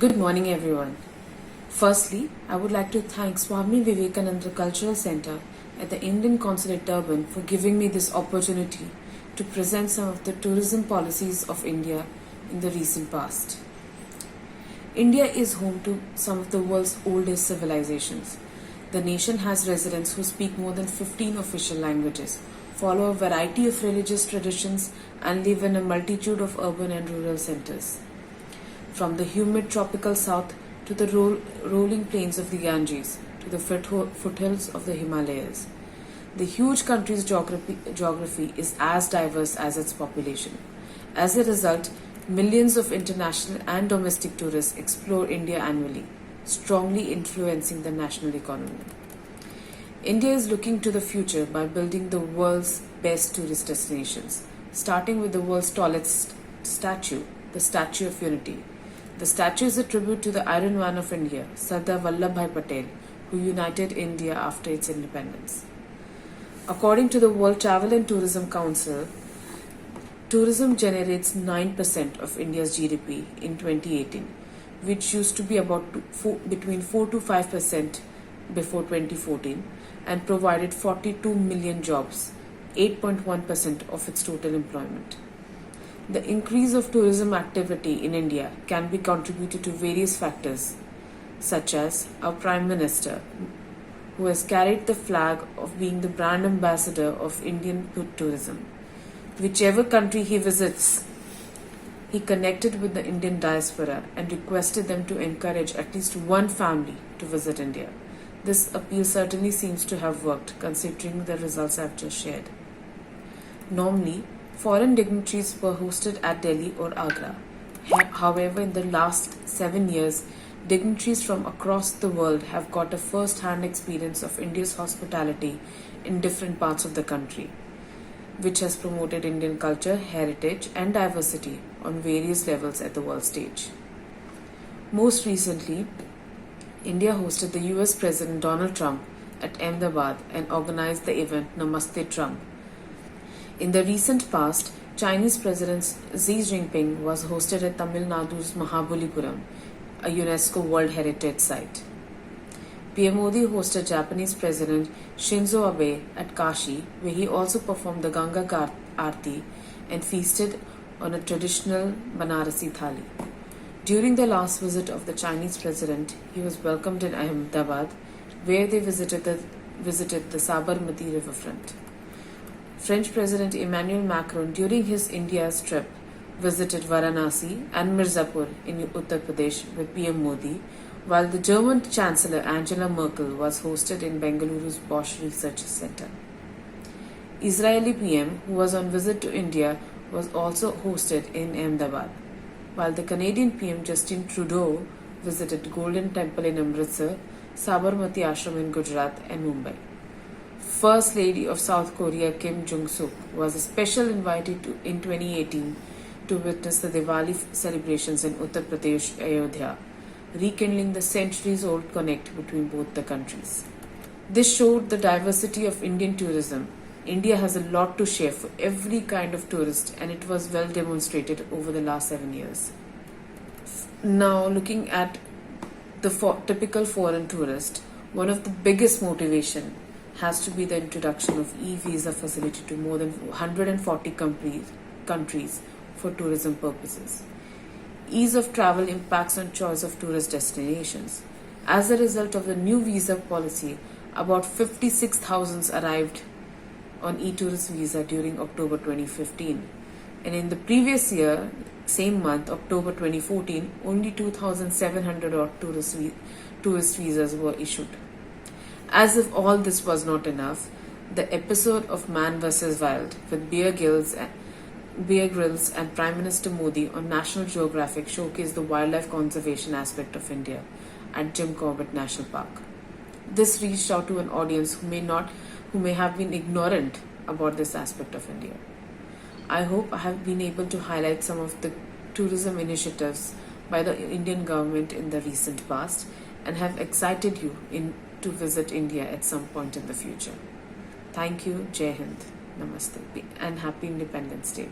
Good morning, everyone. Firstly, I would like to thank Swami Vivekananda Cultural Center at the Indian Consulate Durban for giving me this opportunity to present some of the tourism policies of India in the recent past. India is home to some of the world's oldest civilizations. The nation has residents who speak more than 15 official languages, follow a variety of religious traditions, and live in a multitude of urban and rural centers. From the humid tropical south to the rolling plains of the Ganges to the foothills of the Himalayas. The huge country's geography is as diverse as its population. As a result, millions of international and domestic tourists explore India annually, strongly influencing the national economy. India is looking to the future by building the world's best tourist destinations, starting with the world's tallest statue, the Statue of Unity. The statue is a tribute to the Iron Man of India, Sardar Vallabhbhai Patel, who united India after its independence. According to the World Travel and Tourism Council, tourism generates 9% of India's GDP in 2018, which used to be between 4 to 5% before 2014, and provided 42 million jobs, 8.1% of its total employment. The increase of tourism activity in India can be contributed to various factors, such as our Prime Minister, who has carried the flag of being the brand ambassador of Indian tourism. Whichever country he visits, he connected with the Indian diaspora and requested them to encourage at least one family to visit India. This appeal certainly seems to have worked, considering the results I've just shared. Normally, foreign dignitaries were hosted at Delhi or Agra. However, in the last 7 years, dignitaries from across the world have got a first-hand experience of India's hospitality in different parts of the country, which has promoted Indian culture, heritage, and diversity on various levels at the world stage. Most recently, India hosted the US President Donald Trump at Ahmedabad and organized the event Namaste Trump. In the recent past, Chinese President Xi Jinping was hosted at Tamil Nadu's Mahabalipuram, a UNESCO World Heritage Site. PM Modi hosted Japanese President Shinzo Abe at Kashi, where he also performed the Ganga Aarti and feasted on a traditional Banarasi thali. During the last visit of the Chinese president, he was welcomed in Ahmedabad, where they visited the Sabarmati riverfront. French President Emmanuel Macron, during his India trip, visited Varanasi and Mirzapur in Uttar Pradesh with PM Modi, while the German Chancellor Angela Merkel was hosted in Bengaluru's Bosch Research Center. Israeli PM, who was on visit to India, was also hosted in Ahmedabad, while the Canadian PM Justin Trudeau visited Golden Temple in Amritsar, Sabarmati Ashram in Gujarat and Mumbai. First Lady of South Korea Kim Jong-suk was a special invitee in 2018 to witness the Diwali celebrations in Uttar Pradesh, Ayodhya, rekindling the centuries-old connect between both the countries. This showed the diversity of Indian tourism. India has a lot to share for every kind of tourist, and it was well demonstrated over the last 7 years. Now, looking at the typical foreign tourist, one of the biggest motivation has to be the introduction of e-visa facility to more than 140 countries for tourism purposes. Ease of travel impacts on choice of tourist destinations. As a result of the new visa policy, about 56,000 arrived on e-tourist visa during October 2015. And in the previous year, same month, October 2014, only 2,700 odd tourist visas were issued. As if all this was not enough, the episode of Man vs. Wild with Bear Grylls and Prime Minister Modi on National Geographic showcased the wildlife conservation aspect of India at Jim Corbett National Park. This reached out to an audience who may have been ignorant about this aspect of India. I hope I have been able to highlight some of the tourism initiatives by the Indian government in the recent past and have excited you to visit India at some point in the future. Thank you, Jai Hind, Namaste, and Happy Independence Day.